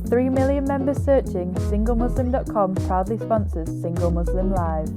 3 million members searching, SingleMuslim.com proudly sponsors Single Muslim Live.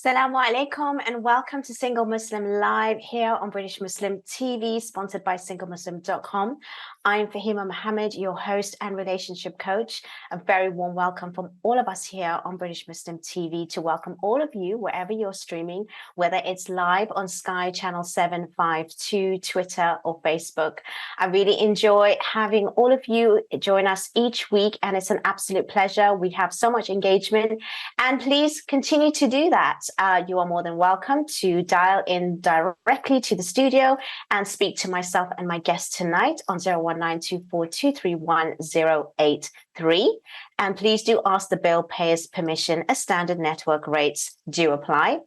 Assalamu alaikum and welcome to Single Muslim Live here on British Muslim TV, sponsored by SingleMuslim.com. I'm Fahima Mohammed, your host and relationship coach. A very warm welcome from all of us here on British Muslim TV to welcome all of you wherever you're streaming, whether it's live on Sky Channel 752, Twitter or Facebook. I really enjoy having all of you join us each week and it's an absolute pleasure. We have so much engagement and please continue to do that. You are more than welcome to dial in directly to the studio and speak to myself and my guest tonight on 01924231083. And please do ask the bill payer's permission as standard network rates do apply.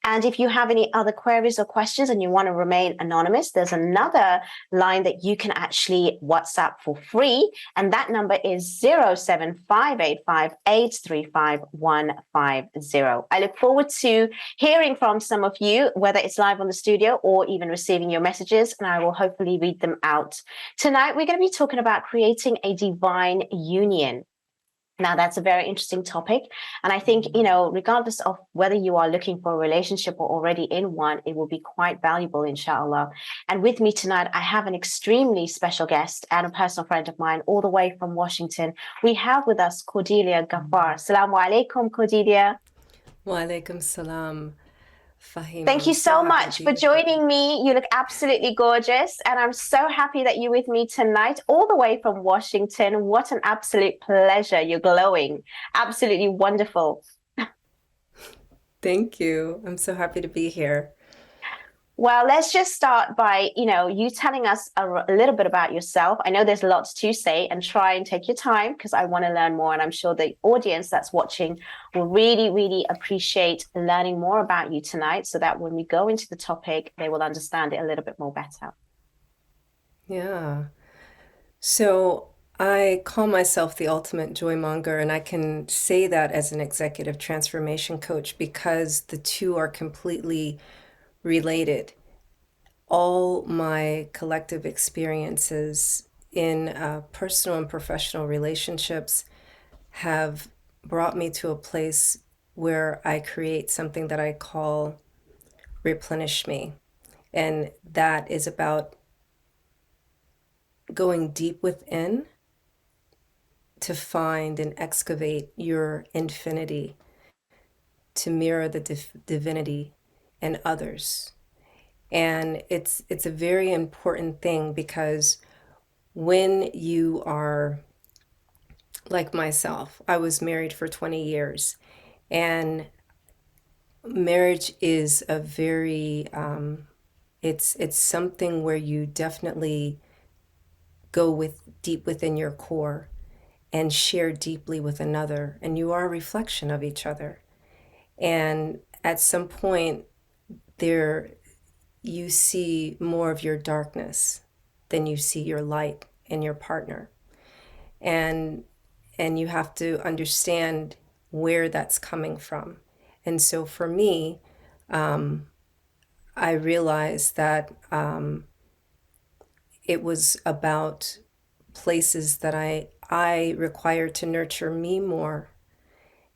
And if you have any other queries or questions and you want to remain anonymous, there's another line that you can actually WhatsApp for free. And that number is 07585835150. I look forward to hearing from some of you, whether it's live on the studio or even receiving your messages, and I will hopefully read them out. Tonight, we're going to be talking about creating a divine union. Now, that's a very interesting topic. And I think, regardless of whether you are looking for a relationship or already in one, it will be quite valuable, inshallah. And with me tonight, I have an extremely special guest and a personal friend of mine all the way from Washington. We have with us Cordelia Ghaffar. Assalamu alaikum, Cordelia. Wa alaikum salam. Fahima. Thank you so much for joining me. You look absolutely gorgeous. And I'm so happy that you're with me tonight, all the way from Washington. What an absolute pleasure. You're glowing. Absolutely wonderful. Thank you. I'm so happy to be here. Well, let's just start by, you telling us a little bit about yourself. I know there's lots to say and try and take your time because I want to learn more. And I'm sure the audience that's watching will really, really appreciate learning more about you tonight so that when we go into the topic, they will understand it a little bit more better. Yeah. So I call myself the ultimate joy monger, and I can say that as an executive transformation coach because the two are completely related. All my collective experiences in personal and professional relationships have brought me to a place where I create something that I call Replenish Me. And that is about going deep within to find and excavate your infinity, to mirror the divinity and others. And it's a very important thing because when you are like myself, I was married for 20 years, and marriage is a very it's something where you definitely go deep within your core and share deeply with another, and you are a reflection of each other. And at some point there you see more of your darkness than you see your light in your partner. And you have to understand where that's coming from. And so for me, I realized that it was about places that I required to nurture me more,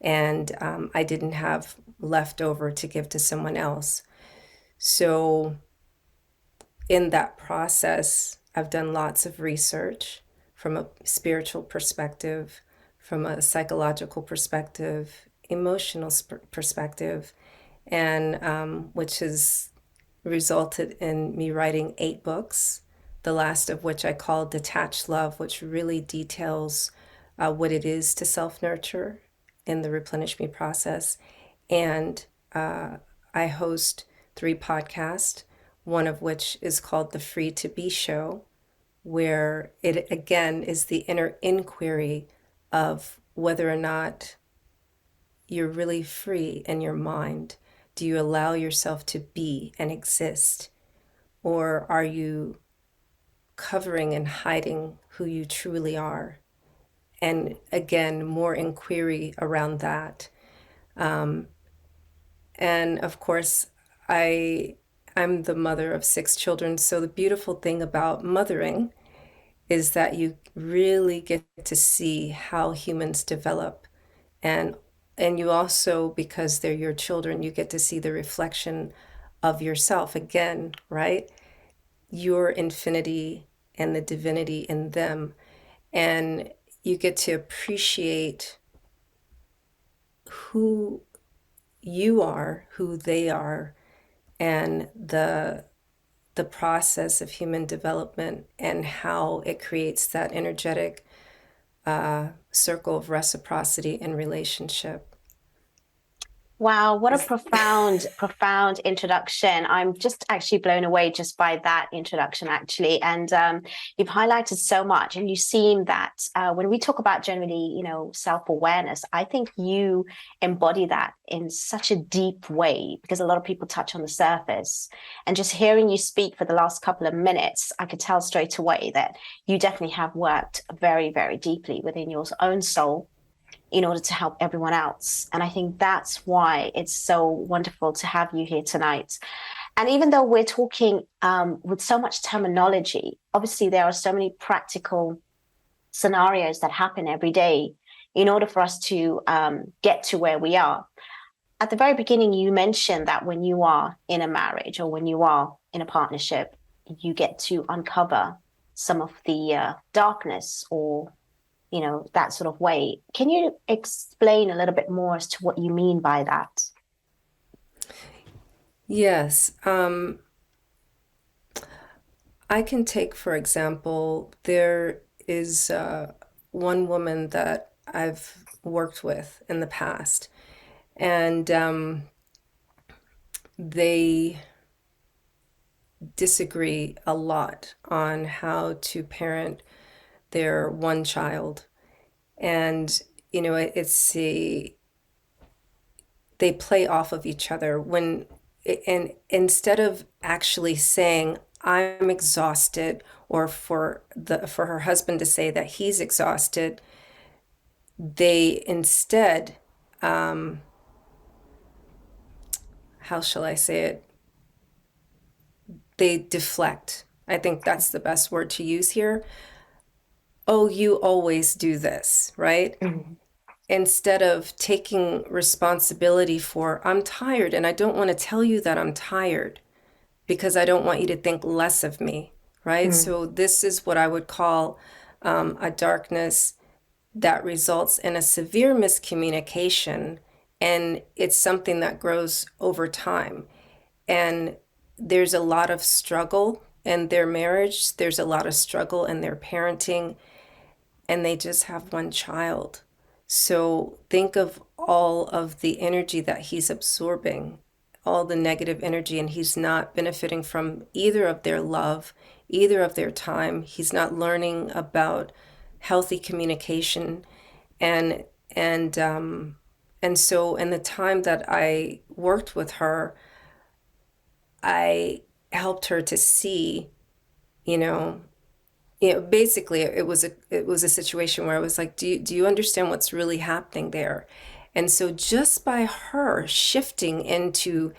and I didn't have left over to give to someone else. So in that process, I've done lots of research from a spiritual perspective, from a psychological perspective, emotional perspective, and which has resulted in me writing 8 books, the last of which I call Detached Love, which really details what it is to self-nurture in the Replenish Me process. And I host 3 podcasts, one of which is called The Free to Be Show, where it again is the inner inquiry of whether or not you're really free in your mind. Do you allow yourself to be and exist? Or are you covering and hiding who you truly are. And again, more inquiry around that. And of course, I'm the mother of 6 children. So the beautiful thing about mothering is that you really get to see how humans develop. And you also, because they're your children, you get to see the reflection of yourself again, right? Your infinity and the divinity in them. And you get to appreciate who you are, who they are, and the process of human development and how it creates that energetic circle of reciprocity and relationship. Wow, what a profound introduction. I'm just actually blown away just by that introduction, actually. And you've highlighted so much, and you've seen that when we talk about generally, self-awareness, I think you embody that in such a deep way, because a lot of people touch on the surface. And just hearing you speak for the last couple of minutes, I could tell straight away that you definitely have worked very, very deeply within your own soul in order to help everyone else. And I think that's why it's so wonderful to have you here tonight. And even though we're talking with so much terminology, obviously there are so many practical scenarios that happen every day in order for us to get to where we are. At the very beginning, you mentioned that when you are in a marriage or when you are in a partnership, you get to uncover some of the darkness or that sort of way. Can you explain a little bit more as to what you mean by that? Yes. I can take, for example, there is one woman that I've worked with in the past, and they disagree a lot on how to parent their one child. And they play off of each other and instead of actually saying I'm exhausted, or for her husband to say that he's exhausted, they instead how shall I say it, they deflect. I think that's the best word to use here. Oh, you always do this, right? Mm-hmm. Instead of taking responsibility for, I'm tired and I don't want to tell you that I'm tired because I don't want you to think less of me, right? So this is what I would call a darkness that results in a severe miscommunication, and it's something that grows over time. And there's a lot of struggle in their marriage, there's a lot of struggle in their parenting, and they just have one child. So think of all of the energy that he's absorbing, all the negative energy, and he's not benefiting from either of their love, either of their time. He's not learning about healthy communication. And so in the time that I worked with her, I helped her to see, basically it was a situation where I was like, do you understand what's really happening there? And so just by her shifting into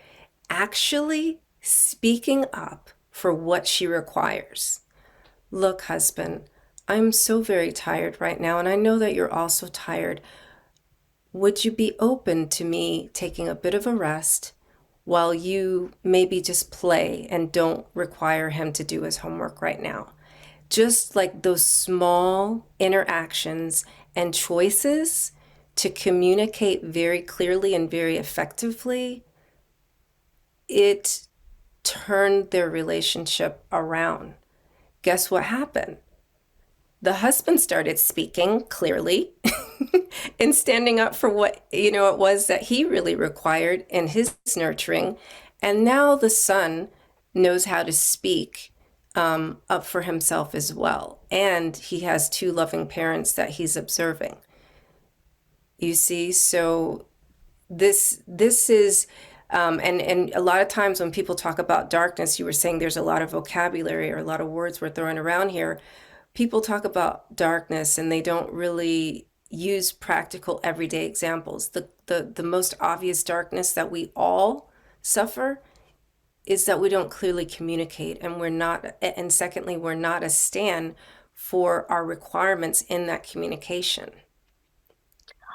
actually speaking up for what she requires. Look, husband, I'm so very tired right now, and I know that you're also tired. Would you be open to me taking a bit of a rest while you maybe just play and don't require him to do his homework right now? Just like those small interactions and choices to communicate very clearly and very effectively, it turned their relationship around. Guess what happened? The husband started speaking clearly and standing up for what it was that he really required in his nurturing. And now the son knows how to speak up for himself as well. And he has 2 loving parents that he's observing. You see, so this is And a lot of times when people talk about darkness, you were saying there's a lot of vocabulary or a lot of words we're throwing around here. People talk about darkness and they don't really use practical everyday examples. The most obvious darkness that we all suffer is that we don't clearly communicate, and we're not, and secondly, we're not a stand for our requirements in that communication.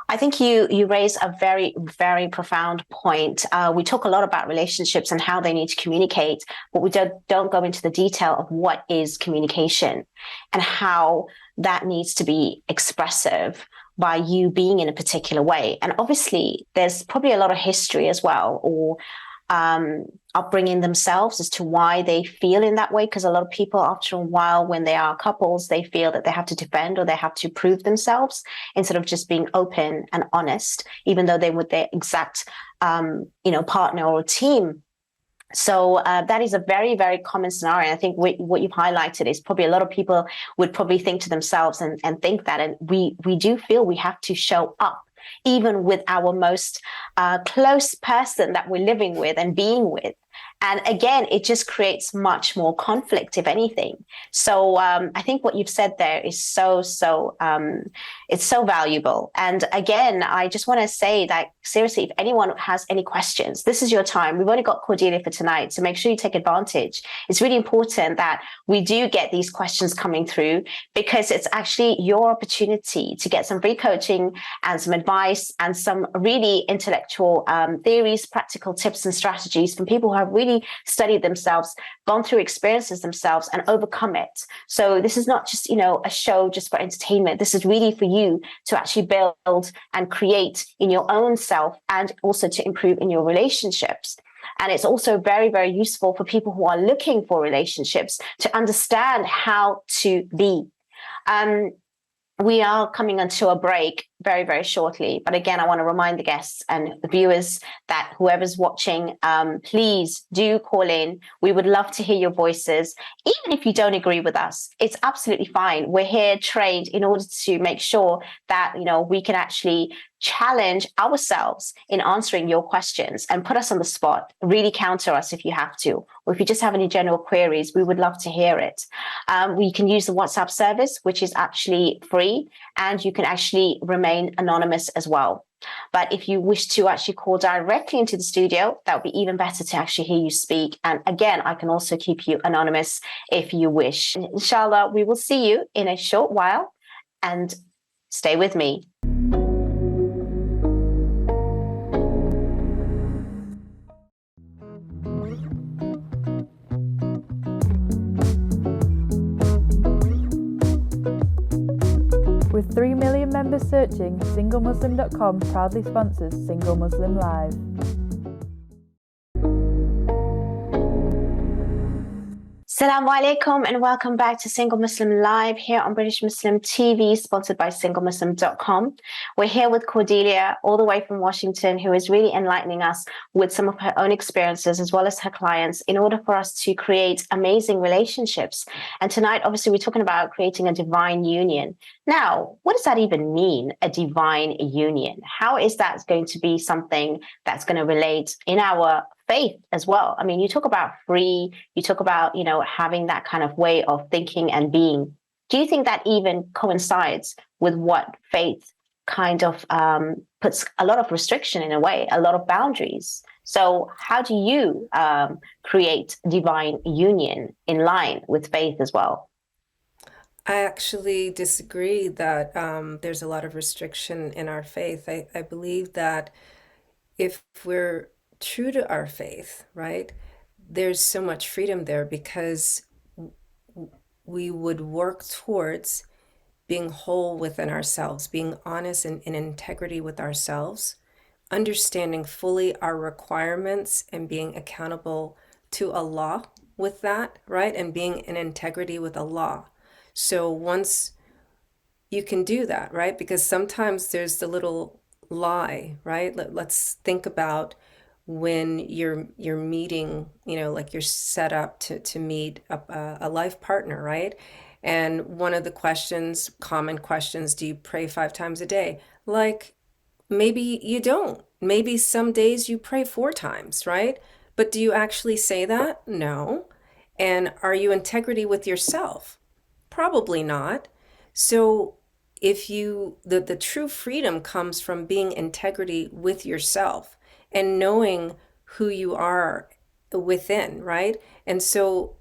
I think you raise a very, very profound point. We talk a lot about relationships and how they need to communicate, but we don't go into the detail of what is communication and how that needs to be expressive by you being in a particular way. And obviously, there's probably a lot of history as well, or upbringing themselves as to why they feel in that way. Because a lot of people, after a while, when they are couples, they feel that they have to defend or they have to prove themselves instead of just being open and honest, even though they were their exact, partner or team. So that is a very, very common scenario. I think what you've highlighted is probably a lot of people would probably think to themselves and think that. And we do feel we have to show up even with our most close person that we're living with and being with. And again, it just creates much more conflict, if anything. So I think what you've said there is it's so valuable. And again, I just want to say that seriously, if anyone has any questions, this is your time. We've only got Cordelia for tonight, so make sure you take advantage. It's really important that we do get these questions coming through, because it's actually your opportunity to get some free coaching and some advice and some really intellectual theories, practical tips and strategies from people who have really studied themselves, gone through experiences themselves, and overcome it. So this is not just, a show just for entertainment. This is really for you to actually build and create in your own self, and also to improve in your relationships. And it's also very, very useful for people who are looking for relationships to understand how to be. We are coming onto a break very, very shortly. But again, I want to remind the guests and the viewers that whoever's watching, please do call in. We would love to hear your voices. Even if you don't agree with us, it's absolutely fine. We're here trained in order to make sure that, we can actually challenge ourselves in answering your questions and put us on the spot, really counter us if you have to, or if you just have any general queries, we would love to hear it. We can use the WhatsApp service, which is actually free, and you can actually remain anonymous as well. But if you wish to actually call directly into the studio, that would be even better to actually hear you speak. And again, I can also keep you anonymous if you wish. Inshallah, we will see you in a short while, and stay with me. With 3 million members searching, SingleMuslim.com proudly sponsors Single Muslim Live. Assalamu alaikum and welcome back to Single Muslim Live here on British Muslim TV, sponsored by SingleMuslim.com. We're here with Cordelia, all the way from Washington, who is really enlightening us with some of her own experiences as well as her clients in order for us to create amazing relationships. And tonight, obviously, we're talking about creating a divine union. Now, what does that even mean, a divine union? How is that going to be something that's going to relate in our faith as well? I mean, you talk about free, you talk about, having that kind of way of thinking and being. Do you think that even coincides with what faith kind of puts a lot of restriction in a way, a lot of boundaries? So how do you create divine union in line with faith as well? I actually disagree that there's a lot of restriction in our faith. I believe that if we're true to our faith, right, there's so much freedom there, because we would work towards being whole within ourselves, being honest and in integrity with ourselves, understanding fully our requirements and being accountable to Allah with that, right, and being in integrity with Allah. So once you can do that, right, because sometimes there's the little lie, right? Let's think about when you're meeting, like you're set up to meet a life partner, right? And one of the common questions, do you pray 5 times a day? Like, maybe you don't. Maybe some days you pray 4 times, right? But do you actually say that? No. And are you integrity with yourself? Probably not. So if you the true freedom comes from being integrity with yourself and knowing who you are within, right? And so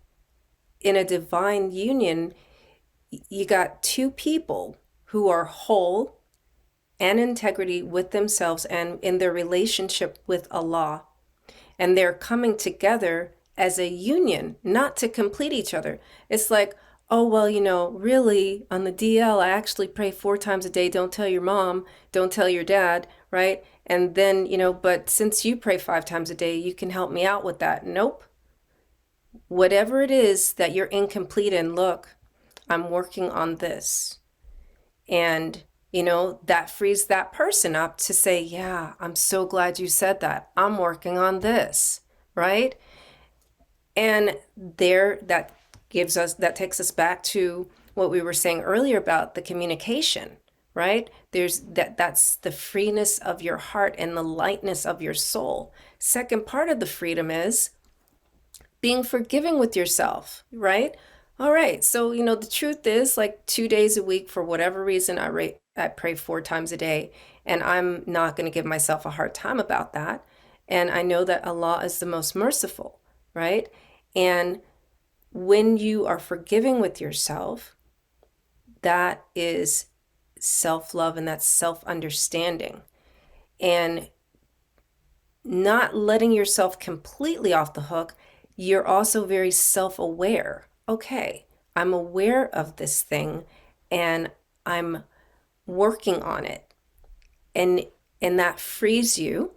in a divine union, you got two people who are whole and integrity with themselves and in their relationship with Allah. And they're coming together as a union, not to complete each other. It's like, oh, well, really on the DL, I actually pray 4 times a day. Don't tell your mom, don't tell your dad, right? And then, but since you pray 5 times a day, you can help me out with that. Nope. Whatever it is that you're incomplete in, look, I'm working on this. And, that frees that person up to say, yeah, I'm so glad you said that. I'm working on this, right? And that takes us back to what we were saying earlier about the communication, right? That's the freeness of your heart and the lightness of your soul. Second part of the freedom is being forgiving with yourself, right? All right. So, the truth is, like 2 days a week, for whatever reason, I pray 4 times a day, and I'm not going to give myself a hard time about that. And I know that Allah is the most merciful, right? And when you are forgiving with yourself, that is self-love and that's self-understanding. And not letting yourself completely off the hook, you're also very self-aware. Okay, I'm aware of this thing and I'm working on it. And that frees you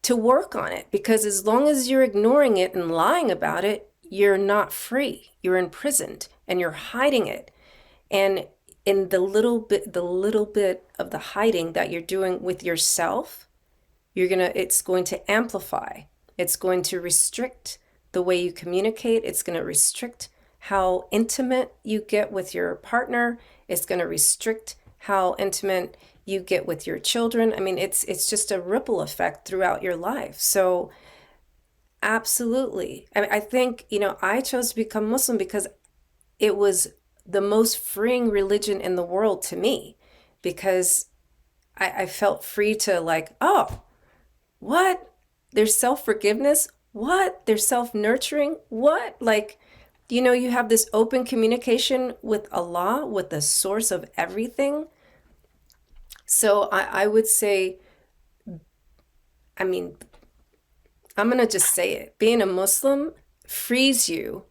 to work on it, because as long as you're ignoring it and lying about it, you're not free. You're imprisoned and you're hiding it. And in the little bit of the hiding that you're doing with yourself, it's going to amplify. It's going to restrict the way you communicate. It's going to restrict how intimate you get with your partner. It's going to restrict how intimate you get with your children. I mean, it's just a ripple effect throughout your life. So absolutely. I think, I chose to become Muslim because it was the most freeing religion in the world to me, because I felt free to like, oh, what? There's self-forgiveness? What? There's self-nurturing? What? Like, you have this open communication with Allah, with the source of everything. So I would say, I'm going to just say it. Being a Muslim frees you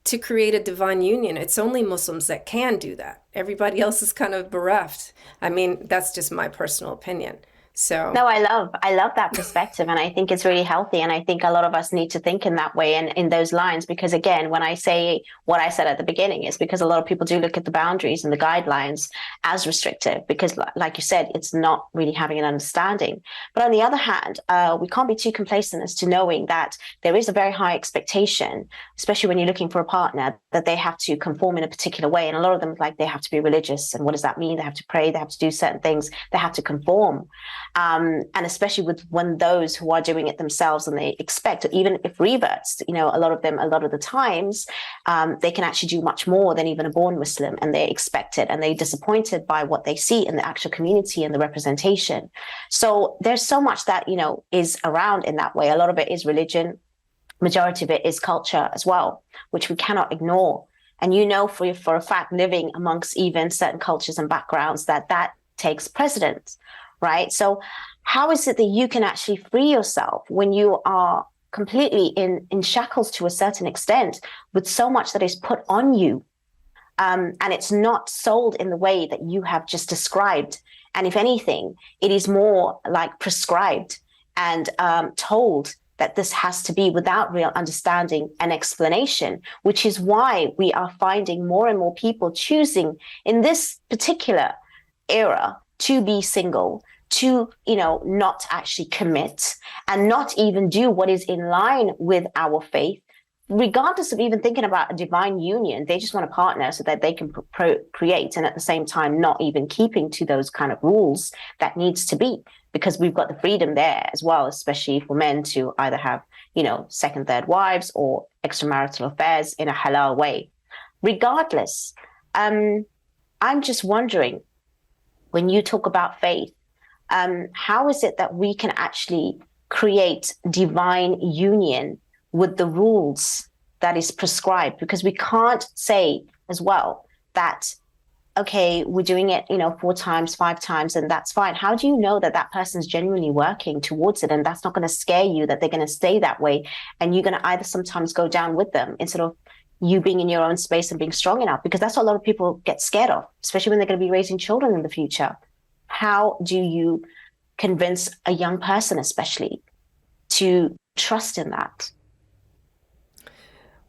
to create a divine union. It's only Muslims that can do that. Everybody else is kind of bereft. That's just my personal opinion. So no, I love that perspective, and I think it's really healthy, and I think a lot of us need to think in that way and in those lines, because again, when I say what I said at the beginning, is because a lot of people do look at the boundaries and the guidelines as restrictive, because like you said, it's not really having an understanding. But on the other hand, we can't be too complacent as to knowing that there is a very high expectation, especially when you're looking for a partner, that they have to conform in a particular way. And a lot of them, like, they have to be religious. And what does that mean? They have to pray, they have to do certain things, they have to conform. And especially when those who are doing it themselves and they expect, even if reverts, a lot of the times, they can actually do much more than even a born Muslim, and they expect it and they're disappointed by what they see in the actual community and the representation. So there's so much that, is around in that way. A lot of it is religion. Majority of it is culture as well, which we cannot ignore. And for a fact, living amongst even certain cultures and backgrounds, that takes precedence. Right? So how is it that you can actually free yourself when you are completely in shackles to a certain extent, with so much that is put on you, and it's not sold in the way that you have just described? And if anything, it is more like prescribed and told that this has to be without real understanding and explanation, which is why we are finding more and more people choosing in this particular era to be single, to, not actually commit and not even do what is in line with our faith, regardless of even thinking about a divine union, they just want a partner so that they can procreate, and at the same time not even keeping to those kind of rules that needs to be, because we've got the freedom there as well, especially for men to either have, second, third wives or extramarital affairs in a halal way. Regardless, I'm just wondering, when you talk about faith, how is it that we can actually create divine union with the rules that is prescribed? Because we can't say as well that, okay, we're doing it, 4 times, 5 times, and that's fine. How do you know that that person's genuinely working towards it, and that's not going to scare you, that they're going to stay that way, and you're going to either sometimes go down with them instead of you being in your own space and being strong enough? Because that's what a lot of people get scared of, especially when they're going to be raising children in the future. How do you convince a young person especially to trust in that?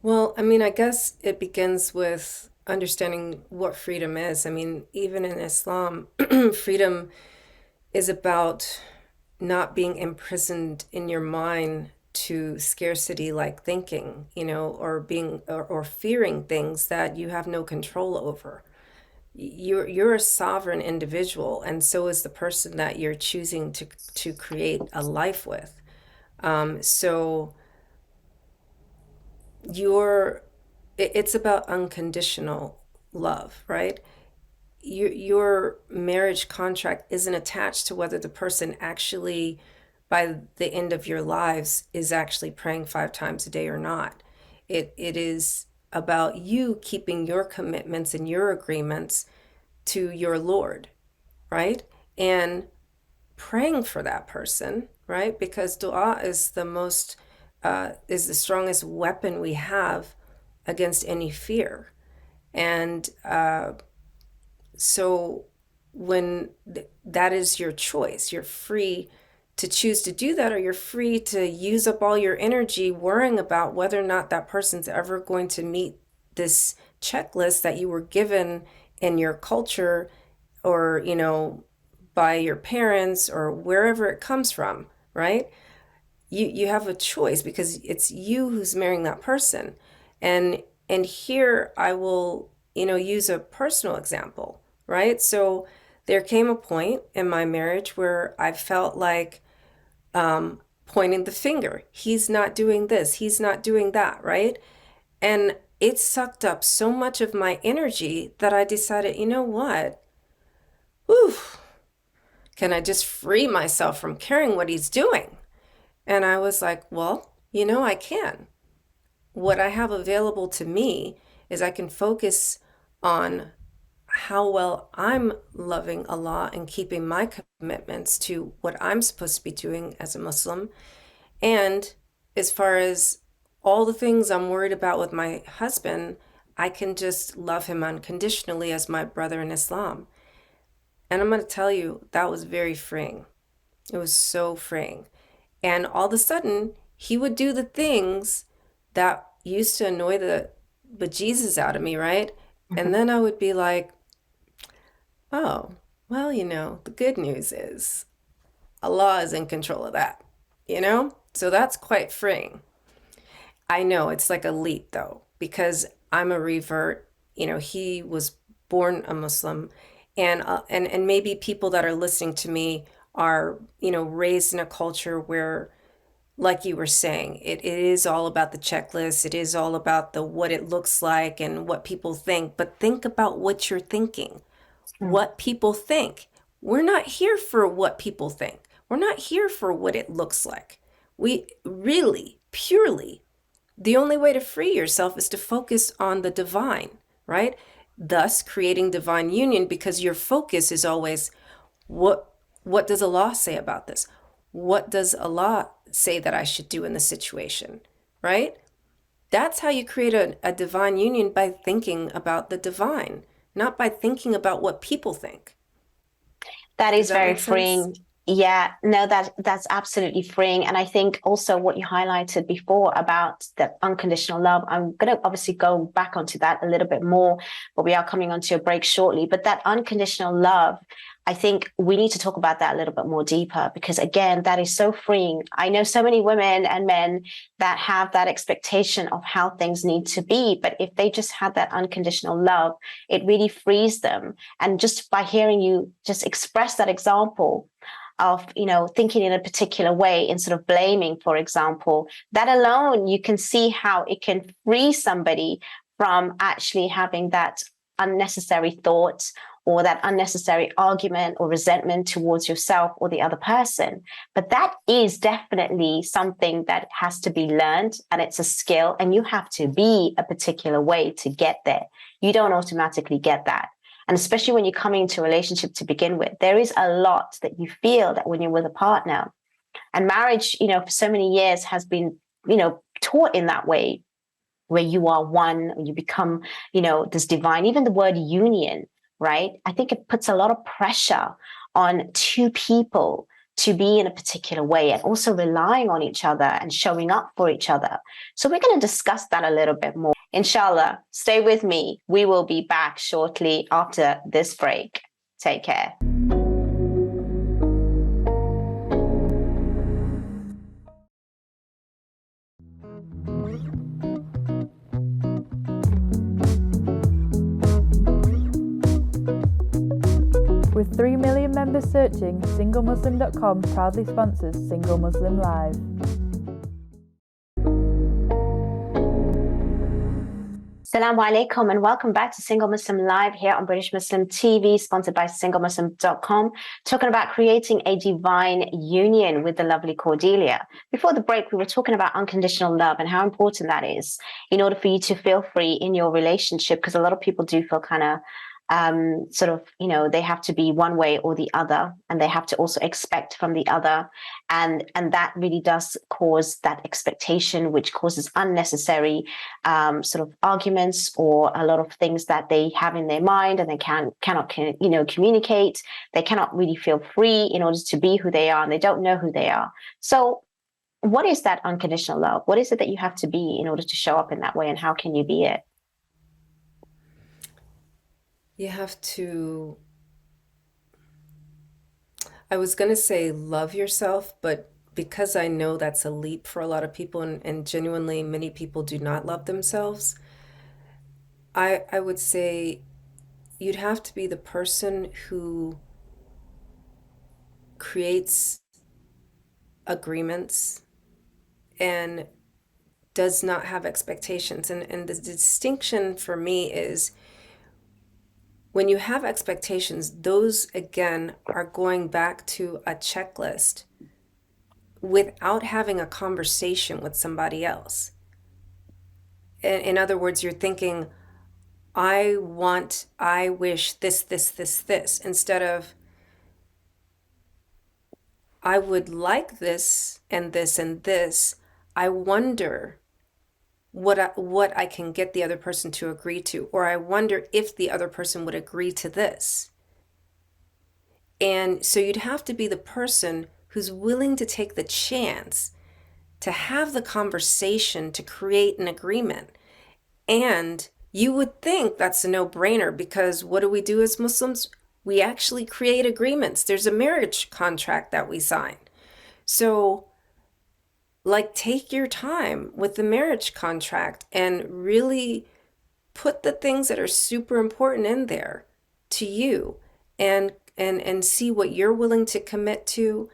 Well, I mean, I guess it begins with understanding what freedom is. I mean, even in Islam, freedom is about not being imprisoned in your mind to scarcity like thinking, or fearing things that you have no control over. You're a sovereign individual, and so is the person that you're choosing to create a life with. So it's about unconditional love, right? Your marriage contract isn't attached to whether the person actually, by the end of your lives, is actually praying 5 times a day or not. It is about you keeping your commitments and your agreements to your Lord, right? And praying for that person, right? Because dua is the strongest weapon we have against any fear. And so when that is your choice, you're free to choose to do that, or you're free to use up all your energy worrying about whether or not that person's ever going to meet this checklist that you were given in your culture, or, by your parents, or wherever it comes from, right? You have a choice, because it's you who's marrying that person. And here I will, use a personal example, right? So there came a point in my marriage where I felt like pointing the finger. He's not doing this. He's not doing that, right? And it sucked up so much of my energy that I decided, you know what? Oof, can I just free myself from caring what he's doing? And I was like, well, I can. What I have available to me is I can focus on how well I'm loving Allah and keeping my commitments to what I'm supposed to be doing as a Muslim. And as far as all the things I'm worried about with my husband, I can just love him unconditionally as my brother in Islam. And I'm going to tell you, that was very freeing. It was so freeing. And all of a sudden, he would do the things that used to annoy the bejesus out of me, right? And then I would be like, oh, well, the good news is Allah is in control of that, So that's quite freeing. I know it's like a leap, though, because I'm a revert. He was born a Muslim, and maybe people that are listening to me are, raised in a culture where, like you were saying, it is all about the checklist. It is all about what it looks like and what people think. But think about what you're thinking, what people think. We're not here for what people think. We're not here for what it looks like. We really, purely, the only way to free yourself is to focus on the divine, right? Thus creating divine union, because your focus is always, what does Allah say about this? What does Allah say that I should do in this situation, right? That's how you create a divine union, by thinking about the divine, not by thinking about what people think. That is very freeing. Yeah, no, that's absolutely freeing. And I think also what you highlighted before about the unconditional love, I'm going to obviously go back onto that a little bit more, but we are coming onto a break shortly. But that unconditional love, I think we need to talk about that a little bit more deeper, because again, that is so freeing. I know so many women and men that have that expectation of how things need to be, but if they just had that unconditional love, it really frees them. And just by hearing you just express that example of, thinking in a particular way instead of blaming, for example, that alone, you can see how it can free somebody from actually having that unnecessary thought or that unnecessary argument or resentment towards yourself or the other person. But that is definitely something that has to be learned, and it's a skill, and you have to be a particular way to get there. You don't automatically get that. And especially when you're coming into a relationship to begin with, there is a lot that you feel that when you're with a partner. And marriage, for so many years has been, taught in that way, where you are one, you become, this divine, even the word union, right? I think it puts a lot of pressure on two people to be in a particular way, and also relying on each other and showing up for each other. So we're going to discuss that a little bit more. Inshallah, stay with me. We will be back shortly after this break. Take care. With 3 million members searching, SingleMuslim.com proudly sponsors Single Muslim Live. Assalamu alaikum and welcome back to Single Muslim Live here on British Muslim TV, sponsored by SingleMuslim.com, talking about creating a divine union with the lovely Cordelia. Before the break, we were talking about unconditional love and how important that is in order for you to feel free in your relationship, because a lot of people do feel kind of they have to be one way or the other, and they have to also expect from the other, and that really does cause that expectation, which causes unnecessary arguments or a lot of things that they have in their mind, and they cannot communicate. They cannot really feel free in order to be who they are, and they don't know who they are. So what is that unconditional love? What is it that you have to be in order to show up in that way, and how can you be it? You have to, I was going to say love yourself, but because I know that's a leap for a lot of people, and genuinely many people do not love themselves, I would say you'd have to be the person who creates agreements and does not have expectations. And the distinction for me is, when you have expectations, those again are going back to a checklist without having a conversation with somebody else. In other words, you're thinking, I wish this, instead of, I would like this and this and this. I wonder what I can get the other person to agree to, or I wonder if the other person would agree to this. And so you'd have to be the person who's willing to take the chance to have the conversation to create an agreement. And you would think that's a no-brainer, because what do we do as Muslims? We actually create agreements. There's a marriage contract that we sign. So take your time with the marriage contract and really put the things that are super important in there to you, and see what you're willing to commit to,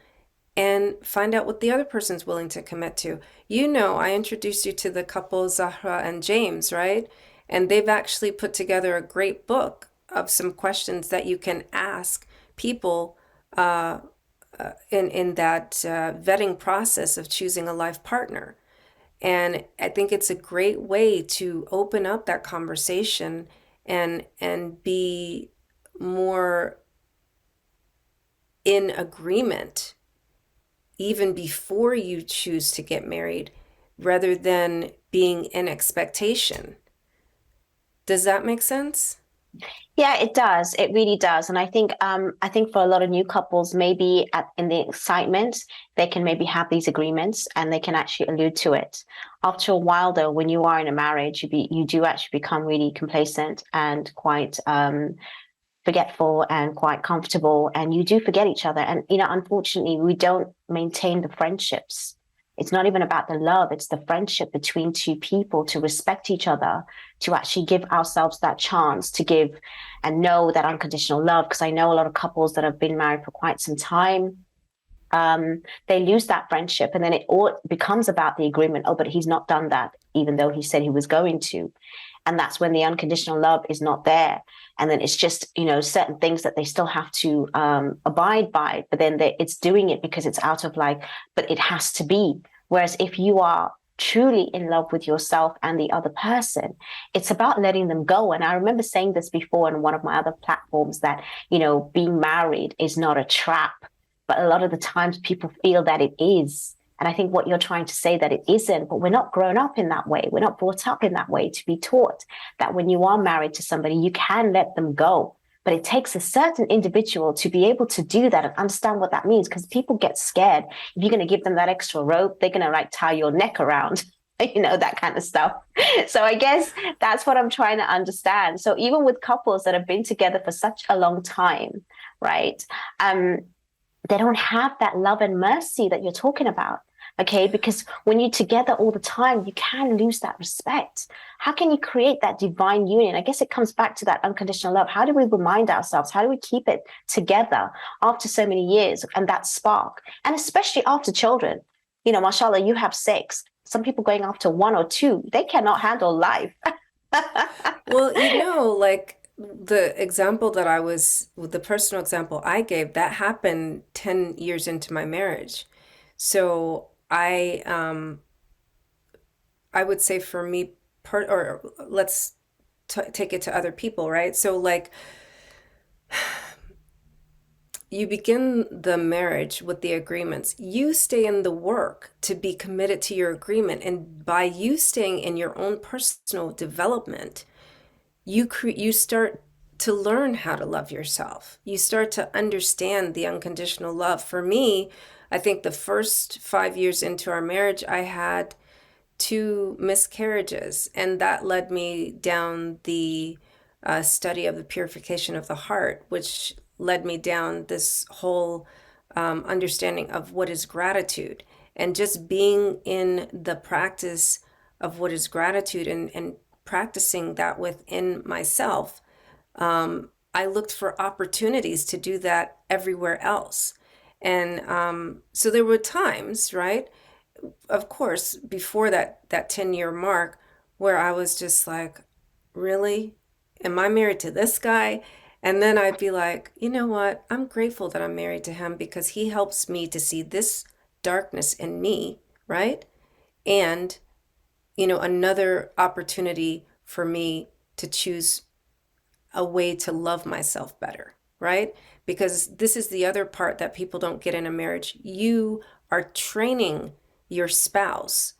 and find out what the other person's willing to commit to. I introduced you to the couple Zahra and James, right? And they've actually put together a great book of some questions that you can ask people in that vetting process of choosing a life partner. And I think it's a great way to open up that conversation and be more in agreement even before you choose to get married, rather than being in expectation. Does that make sense? Yeah, it does. It really does. And I think for a lot of new couples, maybe in the excitement, they can maybe have these agreements and they can actually allude to it. After a while, though, when you are in a marriage, you do actually become really complacent and quite forgetful and quite comfortable, and you do forget each other. And, unfortunately, we don't maintain the friendships. It's not even about the love, it's the friendship between two people, to respect each other, to actually give ourselves that chance to give and know that unconditional love. Because I know a lot of couples that have been married for quite some time, they lose that friendship, and then it all becomes about the agreement. Oh, but he's not done that, even though he said he was going to. And that's when the unconditional love is not there. And then it's just, certain things that they still have to abide by, but then it's doing it because it's out of but it has to be. Whereas if you are truly in love with yourself and the other person, it's about letting them go. And I remember saying this before on one of my other platforms, that, being married is not a trap, but a lot of the times people feel that it is. And I think what you're trying to say, that it isn't, but we're not grown up in that way. We're not brought up in that way to be taught that when you are married to somebody, you can let them go. But it takes a certain individual to be able to do that and understand what that means, because people get scared. If you're going to give them that extra rope, they're going to tie your neck around, that kind of stuff. So I guess that's what I'm trying to understand. So even with couples that have been together for such a long time, right? They don't have that love and mercy that you're talking about. Okay, because when you're together all the time, you can lose that respect. How can you create that divine union? I guess it comes back to that unconditional love. How do we remind ourselves? How do we keep it together after so many years, and that spark? And especially after children. Mashallah, you have 6. Some people going after 1 or 2, they cannot handle life. Well, the example the personal example I gave, that happened 10 years into my marriage. So I would say for me, let's take it to other people, right? So you begin the marriage with the agreements. You stay in the work to be committed to your agreement. And by you staying in your own personal development, you start to learn how to love yourself. You start to understand the unconditional love. For me, I think the first 5 years into our marriage, I had 2 miscarriages, and that led me down the study of the purification of the heart, which led me down this whole understanding of what is gratitude, and just being in the practice of what is gratitude and practicing that within myself. I looked for opportunities to do that everywhere else. And so there were times, right, of course, before that 10-year mark, where I was just like, really? Am I married to this guy? And then I'd be like, you know what? I'm grateful that I'm married to him, because he helps me to see this darkness in me, right? And, another opportunity for me to choose a way to love myself better, right? Because this is the other part that people don't get in a marriage. You are training your spouse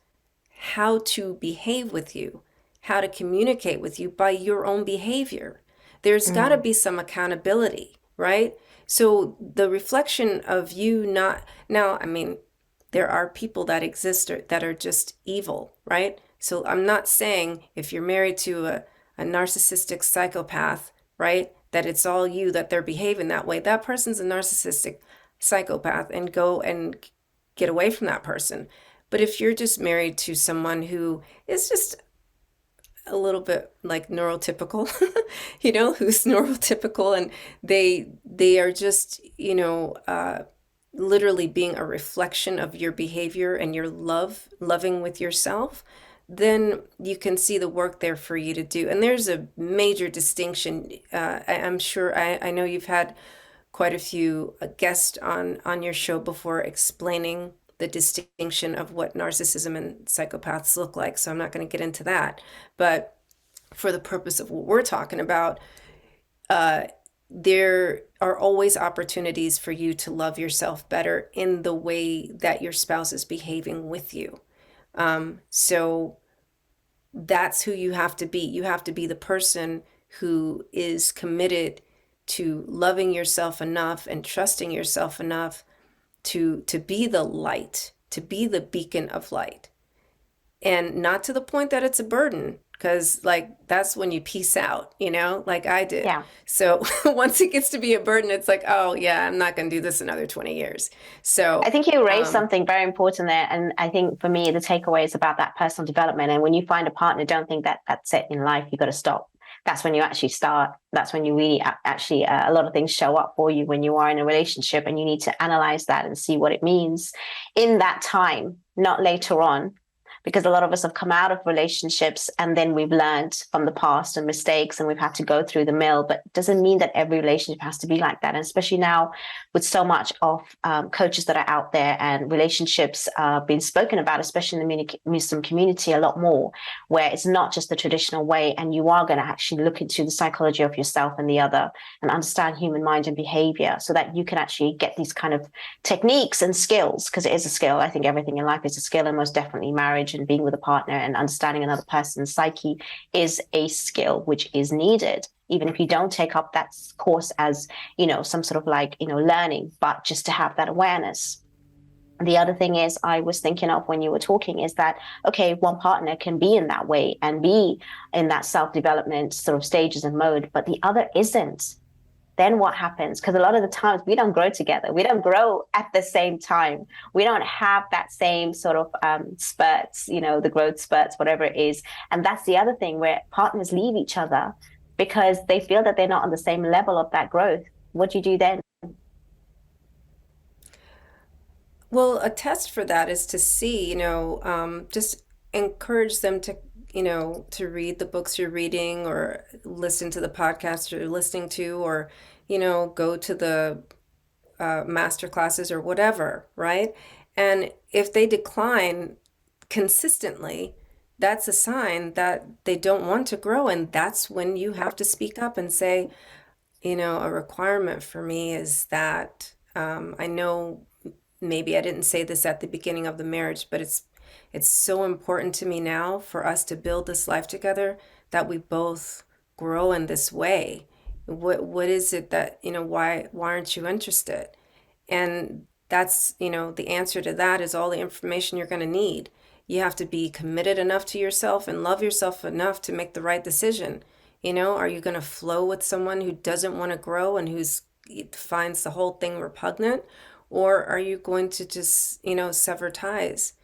how to behave with you, how to communicate with you by your own behavior. There's got to be some accountability, right? So the reflection of you not, now, I mean, there are people that exist that are just evil, right? So I'm not saying if you're married to a narcissistic psychopath, right, that it's all you, that they're behaving that way. That person's a narcissistic psychopath, and go and get away from that person. But if you're just married to someone who is just a little bit neurotypical, who's neurotypical, and they are just, literally being a reflection of your behavior and your loving with yourself, then you can see the work there for you to do. And there's a major distinction. I'm sure, I know you've had quite a few guests on your show before explaining the distinction of what narcissism and psychopaths look like. So I'm not going to get into that. But for the purpose of what we're talking about, there are always opportunities for you to love yourself better in the way that your spouse is behaving with you. So that's who you have to be. You have to be the person who is committed to loving yourself enough and trusting yourself enough to be the light, to be the beacon of light. And not to the point that it's a burden, because like that's when you peace out, like I did. Yeah. So once it gets to be a burden, it's like, oh yeah, I'm not going to do this another 20 years. I So think you raised something very important there. And I think for me, the takeaway is about that personal development. And when you find a partner, don't think that that's it in life. You got to stop. That's when you actually start. That's when you really actually, a lot of things show up for you when you are in a relationship, and you need to analyze that and see what it means in that time, not later on. Because a lot of us have come out of relationships and then we've learned from the past and mistakes, and we've had to go through the mill. But it doesn't mean that every relationship has to be like that. And especially now with so much of coaches that are out there and relationships being spoken about, especially in the Muslim community, a lot more, where it's not just the traditional way, and you are going to actually look into the psychology of yourself and the other and understand human mind and behavior, so that you can actually get these kind of techniques and skills, because it is a skill. I think everything in life is a skill, and most definitely marriage and being with a partner and understanding another person's psyche is a skill which is needed, even if you don't take up that course as, some sort of like, learning, but just to have that awareness. The other thing is, I was thinking of when you were talking, is that, okay, one partner can be in that way and be in that self-development sort of stages and mode, but the other isn't. Then what happens? Because a lot of the times we don't grow together. We don't grow at the same time. We don't have that same sort of spurts, the growth spurts, whatever it is. And that's the other thing, where partners leave each other because they feel that they're not on the same level of that growth. What do you do then? well, a test for that is to see, just encourage them to, to read the books you're reading, or listen to the podcast you're listening to, or, go to the master classes or whatever, right? And if they decline consistently, that's a sign that they don't want to grow. And that's when you have to speak up and say, a requirement for me is that I know maybe I didn't say this at the beginning of the marriage, but it's so important to me now for us to build this life together, that we both grow in this way. What is it that, why aren't you interested? And that's, the answer to that is all the information you're going to need. You have to be committed enough to yourself and love yourself enough to make the right decision. Are you going to flow with someone who doesn't want to grow and finds the whole thing repugnant? Or are you going to just, sever ties?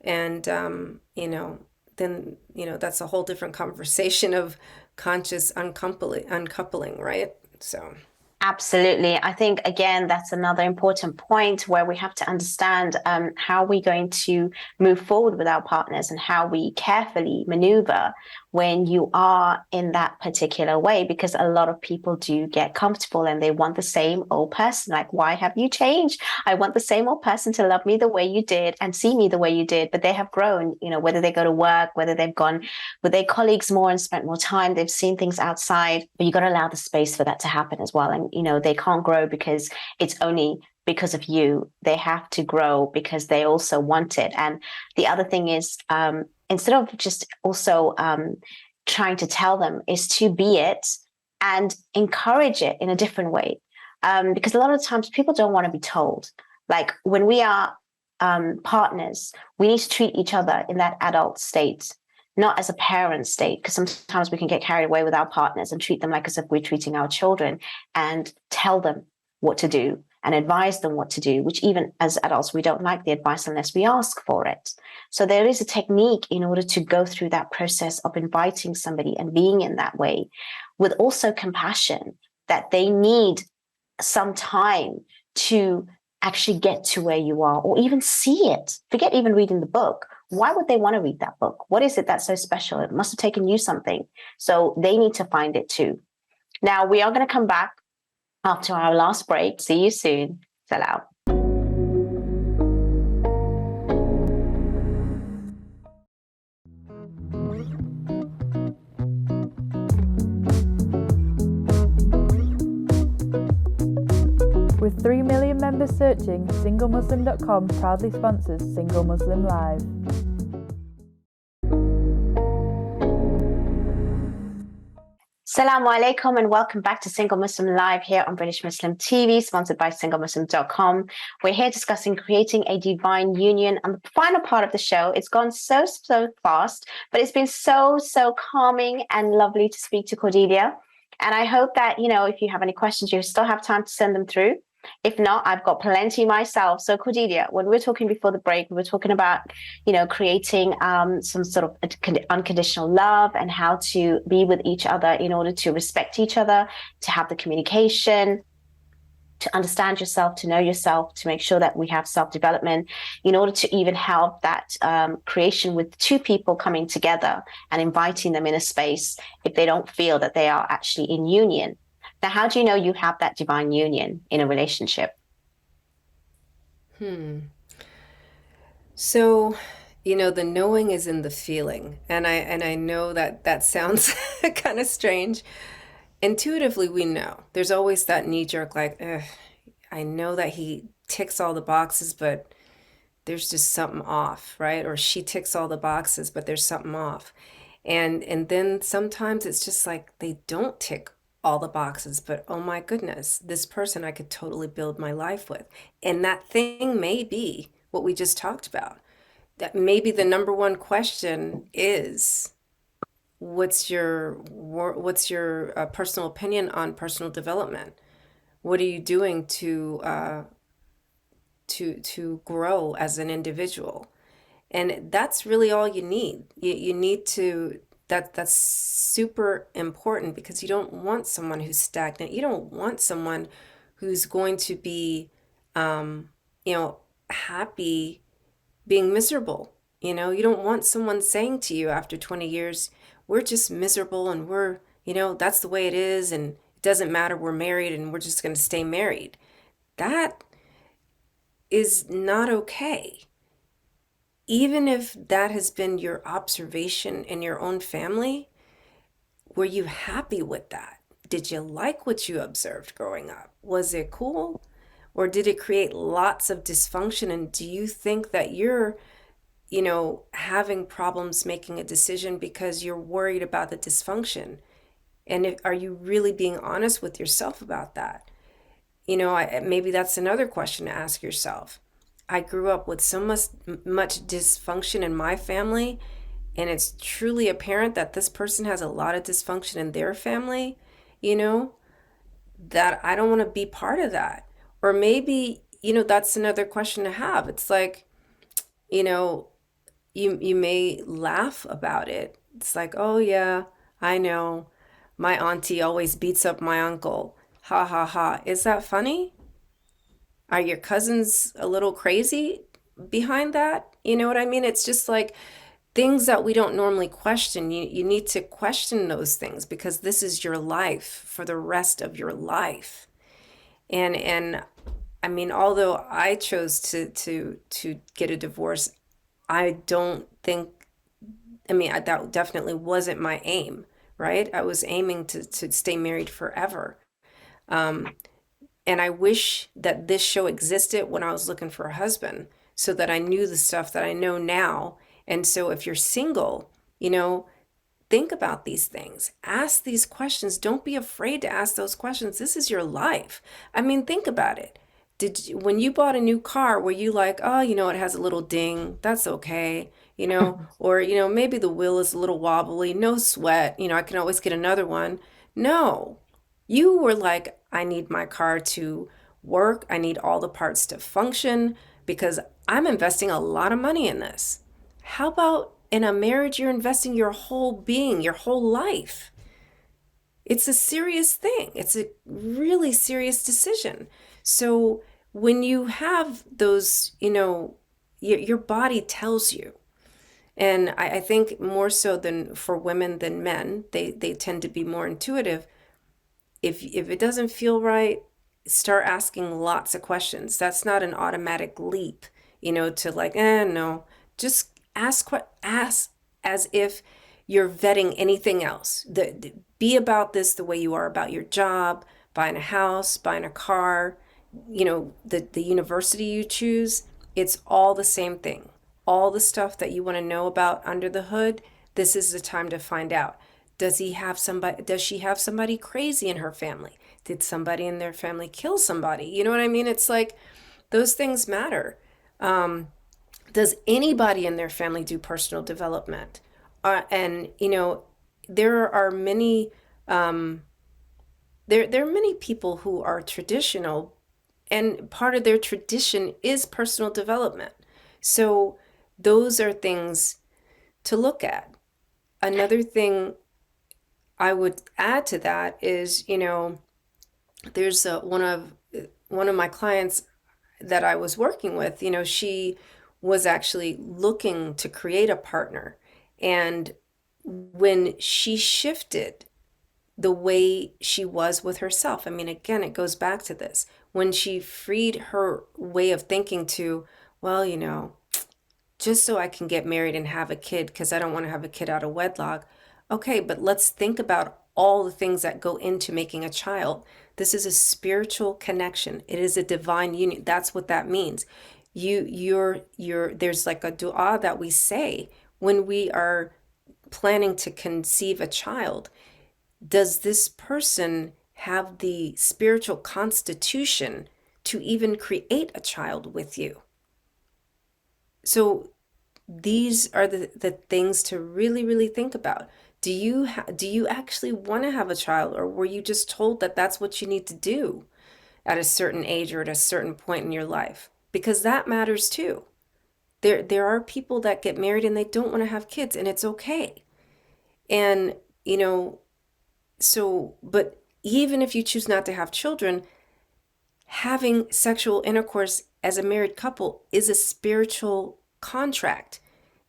And, then, that's a whole different conversation of conscious uncoupling, right? So. Absolutely. I think, again, that's another important point where we have to understand how we're going to move forward with our partners, and how we carefully maneuver when you are in that particular way, because a lot of people do get comfortable and they want the same old person. Like, why have you changed? I want the same old person to love me the way you did and see me the way you did. But they have grown, whether they go to work, whether they've gone with their colleagues more and spent more time, they've seen things outside, but you got to allow the space for that to happen as well. And, they can't grow because it's only because of you. They have to grow because they also want it. And the other thing is, instead of just also trying to tell them, is to be it and encourage it in a different way. Because a lot of times people don't want to be told. Like, when we are partners, we need to treat each other in that adult state, not as a parent state, because sometimes we can get carried away with our partners and treat them like as if we're treating our children, and tell them what to do and advise them what to do, which even as adults, we don't like the advice unless we ask for it. So there is a technique in order to go through that process of inviting somebody and being in that way, with also compassion, that they need some time to actually get to where you are, or even see it. Forget even reading the book. Why would they want to read that book? What is it that's so special? It must have taken you something. So they need to find it too. Now, we are going to come back after our last break. See you soon. Salam. With 3 million members searching, SingleMuslim.com proudly sponsors Single Muslim Live. Assalamu alaikum and welcome back to Single Muslim Live here on British Muslim TV, sponsored by SingleMuslim.com. We're here discussing creating a divine union. And the final part of the show, it's gone so fast, but it's been so calming and lovely to speak to Cordelia. And I hope that, if you have any questions, you still have time to send them through. If not, I've got plenty myself. So Cordelia, when we were talking before the break, we were talking about, creating some sort of unconditional love and how to be with each other in order to respect each other, to have the communication, to understand yourself, to know yourself, to make sure that we have self-development in order to even help that creation with two people coming together and inviting them in a space if they don't feel that they are actually in union. Now, how do you know you have that divine union in a relationship? So, the knowing is in the feeling. And I know that sounds kind of strange. Intuitively, we know. There's always that knee jerk, like, ugh, I know that he ticks all the boxes, but there's just something off, right? Or she ticks all the boxes, but there's something off. And then sometimes it's just like they don't tick all the boxes, but oh my goodness, this person I could totally build my life with. And that thing may be what we just talked about. That maybe the number one question is, what's your personal opinion on personal development? What are you doing to grow as an individual? And that's really all you need. You need to. That's super important, because you don't want someone who's stagnant. You don't want someone who's going to be, happy being miserable. You don't want someone saying to you after 20 years, we're just miserable and we're, that's the way it is. And it doesn't matter. We're married and we're just going to stay married. That is not okay. Even if that has been your observation in your own family, were you happy with that? Did you like what you observed growing up? Was it cool? Or did it create lots of dysfunction? And do you think that you're, having problems making a decision because you're worried about the dysfunction? And are you really being honest with yourself about that? Maybe that's another question to ask yourself. I grew up with so much dysfunction in my family, and it's truly apparent that this person has a lot of dysfunction in their family, that I don't want to be part of that. Or maybe, that's another question to have. It's like, you may laugh about it. It's like, oh yeah, I know. My auntie always beats up my uncle. Ha ha ha. Is that funny? Are your cousins a little crazy behind that? You know what I mean? It's just like things that we don't normally question. You need to question those things, because this is your life for the rest of your life. And I mean, although I chose to get a divorce, I don't think, that definitely wasn't my aim, right? I was aiming to stay married forever. And I wish that this show existed when I was looking for a husband, so that I knew the stuff that I know now. And so if you're single, think about these things. Ask these questions. Don't be afraid to ask those questions. This is your life. Think about it. When you bought a new car, were you like, oh, it has a little ding, that's okay, or, maybe the wheel is a little wobbly, no sweat, I can always get another one. No, you were like, I need my car to work. I need all the parts to function, because I'm investing a lot of money in this. How about in a marriage, you're investing your whole being, your whole life? It's a serious thing. It's a really serious decision. So when you have those, your body tells you. And I think more so than for women than men, they tend to be more intuitive. If it doesn't feel right, start asking lots of questions. That's not an automatic leap, to like, no. Just ask as if you're vetting anything else. Be about this the way you are about your job, buying a house, buying a car, the university you choose. It's all the same thing. All the stuff that you want to know about under the hood, this is the time to find out. Does he have somebody, does she have somebody crazy in her family? Did somebody in their family kill somebody? You know what I mean? It's like those things matter. Does anybody in their family do personal development? And there are many there are many people who are traditional, and part of their tradition is personal development. So those are things to look at. Another thing I would add to that is, there's one of my clients that I was working with, she was actually looking to create a partner. And when she shifted the way she was with herself, I mean, again, it goes back to this. When she freed her way of thinking to, well, just so I can get married and have a kid because I don't want to have a kid out of wedlock. Okay, but let's think about all the things that go into making a child. This is a spiritual connection. It is a divine union. That's what that means. There's like a dua that we say when we are planning to conceive a child. Does this person have the spiritual constitution to even create a child with you? So these are the things to really, really think about. Do you actually want to have a child, or were you just told that that's what you need to do at a certain age or at a certain point in your life? Because that matters too. There are people that get married and they don't want to have kids, and it's okay. And but even if you choose not to have children, having sexual intercourse as a married couple is a spiritual contract.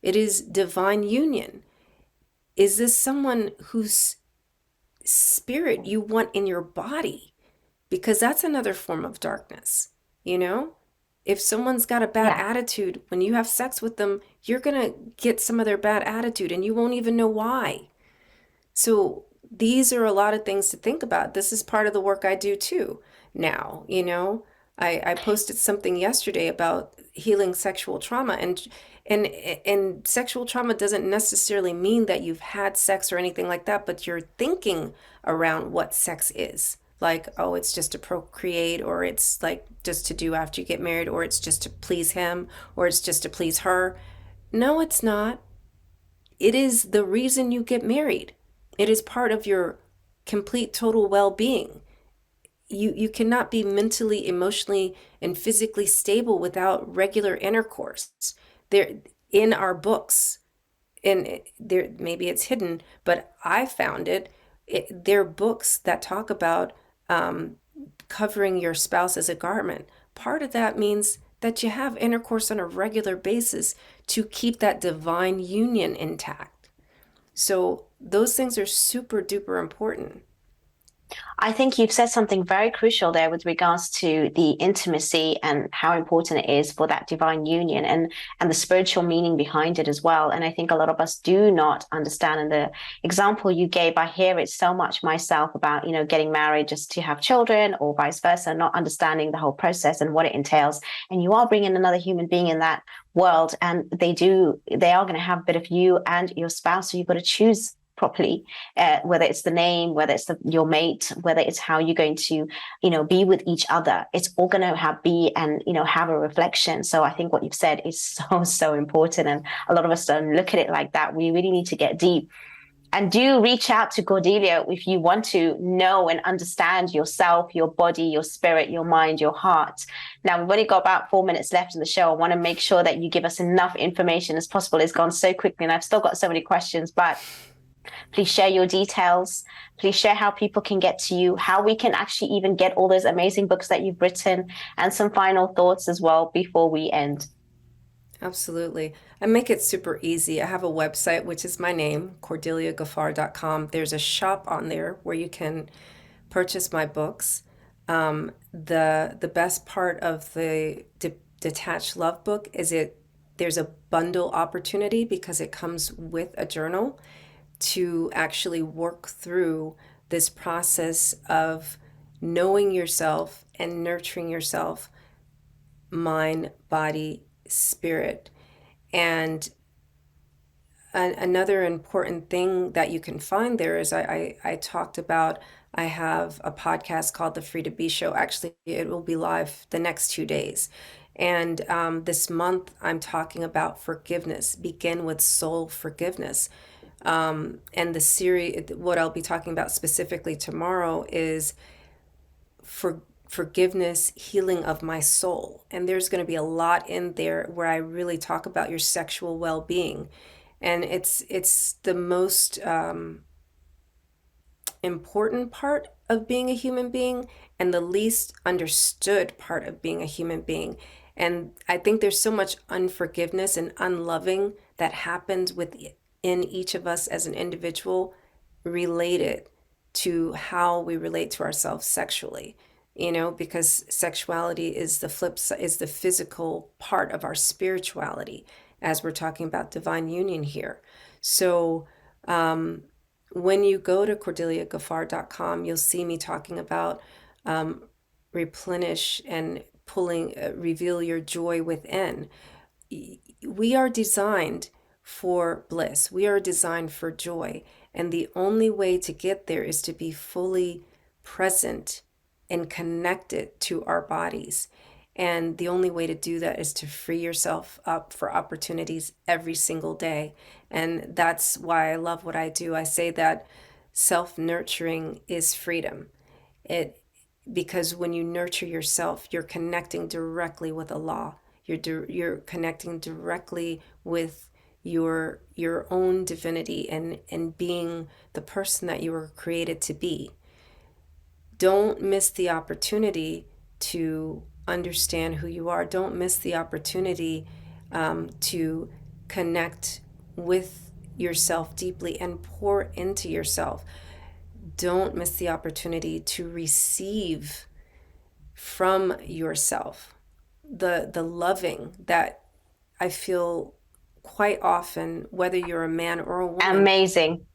It is divine union. Is this someone whose spirit you want in your body? Because that's another form of darkness, If someone's got a bad attitude, when you have sex with them, you're going to get some of their bad attitude and you won't even know why. So these are a lot of things to think about. This is part of the work I do too now, I posted something yesterday about healing sexual trauma, and sexual trauma doesn't necessarily mean that you've had sex or anything like that, but you're thinking around what sex is. Like, oh, it's just to procreate, or it's like just to do after you get married, or it's just to please him, or it's just to please her. No, it's not. It is the reason you get married. It is part of your complete total well-being. You cannot be mentally, emotionally, and physically stable without regular intercourse. There, in our books, and there maybe it's hidden, but I found it. There are books that talk about covering your spouse as a garment. Part of that means that you have intercourse on a regular basis to keep that divine union intact. So those things are super duper important. I think you've said something very crucial there with regards to the intimacy and how important it is for that divine union and the spiritual meaning behind it as well. And I think a lot of us do not understand. And the example you gave, I hear it so much myself about, getting married just to have children or vice versa, not understanding the whole process and what it entails. And you are bringing another human being in that world, and they are going to have a bit of you and your spouse. So you've got to choose properly, whether it's the name, whether it's your mate, whether it's how you're going to, be with each other. It's all going to have a reflection. So I think what you've said is so, so important. And a lot of us don't look at it like that. We really need to get deep. And do reach out to Cordelia if you want to know and understand yourself, your body, your spirit, your mind, your heart. Now, we've only got about 4 minutes left in the show. I want to make sure that you give us enough information as possible. It's gone so quickly and I've still got so many questions, but please share your details. Please share how people can get to you, how we can actually even get all those amazing books that you've written, and some final thoughts as well before we end. Absolutely. I make it super easy. I have a website, which is my name, CordeliaGaffar.com. There's a shop on there where you can purchase my books. The best part of the Detached Love book is there's a bundle opportunity because it comes with a journal to actually work through this process of knowing yourself and nurturing yourself, mind, body, spirit. And another important thing that you can find there is I talked about, I have a podcast called The Free to Be Show. Actually, it will be live the next 2 days. And this month, I'm talking about forgiveness. Begin with soul forgiveness. And the series, what I'll be talking about specifically tomorrow is forgiveness, healing of my soul. And there's going to be a lot in there where I really talk about your sexual well-being. And it's the most important part of being a human being and the least understood part of being a human being. And I think there's so much unforgiveness and unloving that happens within each of us as an individual related to how we relate to ourselves sexually, because sexuality is the flip side, is the physical part of our spirituality, as we're talking about divine union here. So when you go to CordeliaGaffar.com, you'll see me talking about replenish and reveal your joy within. We are designed for bliss. We are designed for joy. And the only way to get there is to be fully present and connected to our bodies. And the only way to do that is to free yourself up for opportunities every single day. And that's why I love what I do. I say that self-nurturing is freedom. Because when you nurture yourself, you're connecting directly with Allah. You're connecting directly with your own divinity and being the person that you were created to be. Don't miss the opportunity to understand who you are. Don't miss the opportunity to connect with yourself deeply and pour into yourself. Don't miss the opportunity to receive from yourself the loving that I feel quite often, whether you're a man or a woman. Amazing.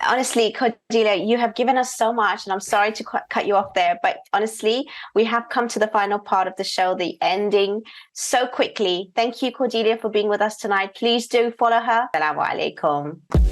Honestly, Cordelia, you have given us so much, and I'm sorry to cut you off there, but honestly, we have come to the final part of the show, the ending, so quickly. Thank you, Cordelia, for being with us tonight. Please do follow her. Assalamu alaikum.